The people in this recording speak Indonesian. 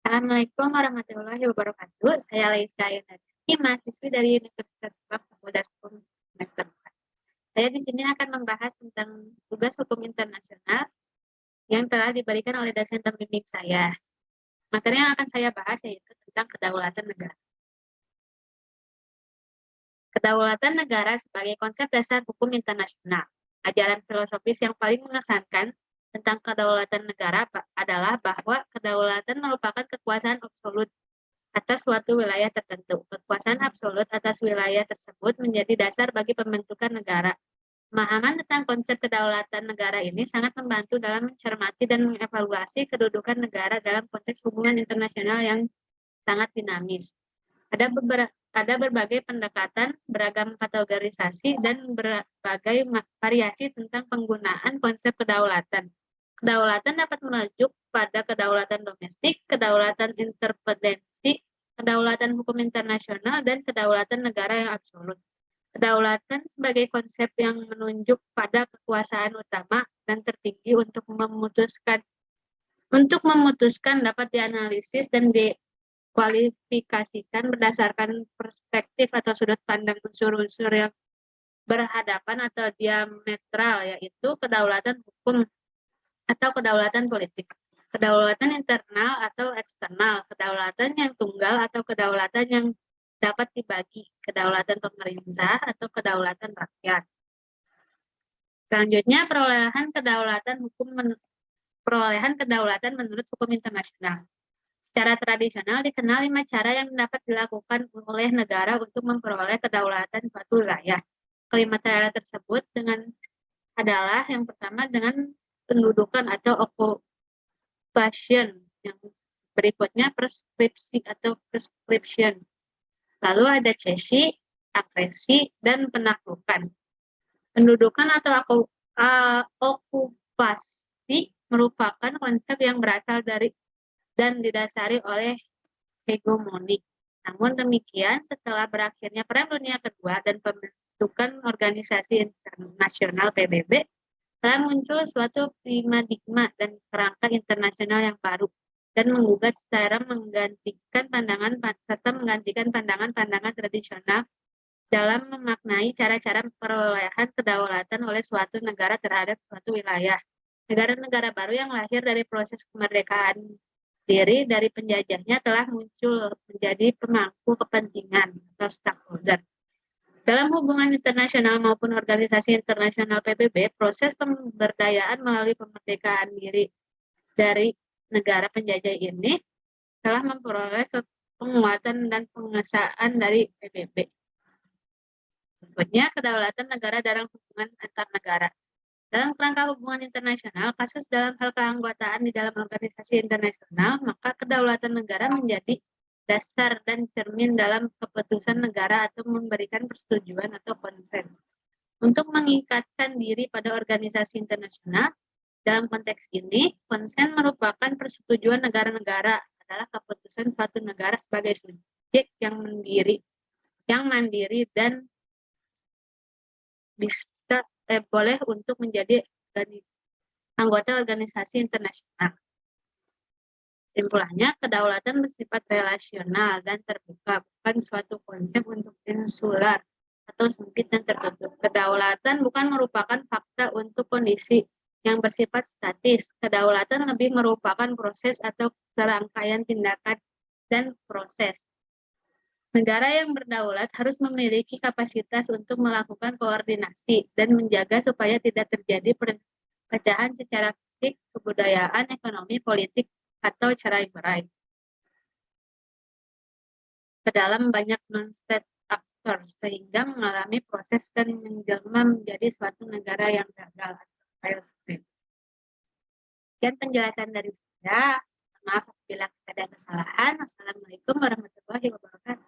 Assalamualaikum warahmatullahi wabarakatuh. Saya Laiska Yunariski, mahasiswi dari Universitas Subang Fakultas Hukum semester 4. Saya di sini akan membahas tentang tugas hukum internasional yang telah diberikan oleh dosen pembimbing saya. Materi yang akan saya bahas yaitu tentang kedaulatan negara. Kedaulatan negara sebagai konsep dasar hukum internasional. Ajaran filosofis yang paling mengesankan tentang kedaulatan negara adalah bahwa kedaulatan merupakan kekuasaan absolut atas suatu wilayah tertentu. Kekuasaan absolut atas wilayah tersebut menjadi dasar bagi pembentukan negara. Pemahaman tentang konsep kedaulatan negara ini sangat membantu dalam mencermati dan mengevaluasi kedudukan negara dalam konteks hubungan internasional yang sangat dinamis. Ada berbagai pendekatan, beragam kategorisasi, dan berbagai variasi tentang penggunaan konsep kedaulatan. Kedaulatan dapat merujuk pada kedaulatan domestik, kedaulatan intervensi, kedaulatan hukum internasional, dan kedaulatan negara yang absolut. Kedaulatan sebagai konsep yang menunjuk pada kekuasaan utama dan tertinggi untuk memutuskan dapat dianalisis dan dikualifikasikan berdasarkan perspektif atau sudut pandang unsur-unsur yang berhadapan atau diametral, yaitu kedaulatan hukum atau kedaulatan politik, kedaulatan internal atau eksternal, kedaulatan yang tunggal atau kedaulatan yang dapat dibagi, kedaulatan pemerintah atau kedaulatan rakyat. Selanjutnya, perolehan kedaulatan menurut hukum internasional. Secara tradisional dikenal 5 cara yang dapat dilakukan oleh negara untuk memperoleh kedaulatan suatu wilayah. Kelima cara tersebut adalah yang pertama dengan pendudukan atau occupation, yang berikutnya preskripsi atau prescription. Lalu ada cesi, akresi, dan penaklukan. Pendudukan atau okupasi merupakan konsep yang berasal dari dan didasari oleh hegemoni. Namun demikian, setelah berakhirnya Perang Dunia Kedua dan pembentukan Organisasi Internasional PBB, telah muncul suatu paradigma dan kerangka internasional yang baru dan menggugat secara menggantikan pandangan tradisional dalam memaknai cara-cara perolehan kedaulatan oleh suatu negara terhadap suatu wilayah. Negara-negara baru yang lahir dari proses kemerdekaan diri dari penjajahnya telah muncul menjadi pemangku kepentingan atau stakeholder. Dalam hubungan internasional maupun organisasi internasional PBB, proses pemberdayaan melalui kemerdekaan diri dari negara penjajah ini telah memperoleh penguatan dan pengesaan dari PBB. Berikutnya, kedaulatan negara dalam hubungan antar negara. Dalam kerangka hubungan internasional, kasus dalam hal keanggotaan di dalam organisasi internasional, maka kedaulatan negara menjadi dasar dan cermin dalam keputusan negara atau memberikan persetujuan atau konsen. Untuk mengikatkan diri pada organisasi internasional, dalam konteks ini, konsen merupakan persetujuan negara-negara adalah keputusan suatu negara sebagai subjek yang mandiri dan bisa boleh untuk menjadi anggota organisasi internasional. Simpulannya, kedaulatan bersifat relasional dan terbuka, bukan suatu konsep untuk insular atau sempit dan tertutup. Kedaulatan bukan merupakan fakta untuk kondisi yang bersifat statis. Kedaulatan lebih merupakan proses atau serangkaian tindakan dan proses. Negara yang berdaulat harus memiliki kapasitas untuk melakukan koordinasi dan menjaga supaya tidak terjadi perpecahan secara fisik, kebudayaan, ekonomi, politik, atau cerai-berai ke dalam banyak non-state actor sehingga mengalami proses dan menjelma menjadi suatu negara yang gagal atau failed state. Sekian penjelasan dari saya. Maaf apabila ada kesalahan. Wassalamualaikum warahmatullahi wabarakatuh.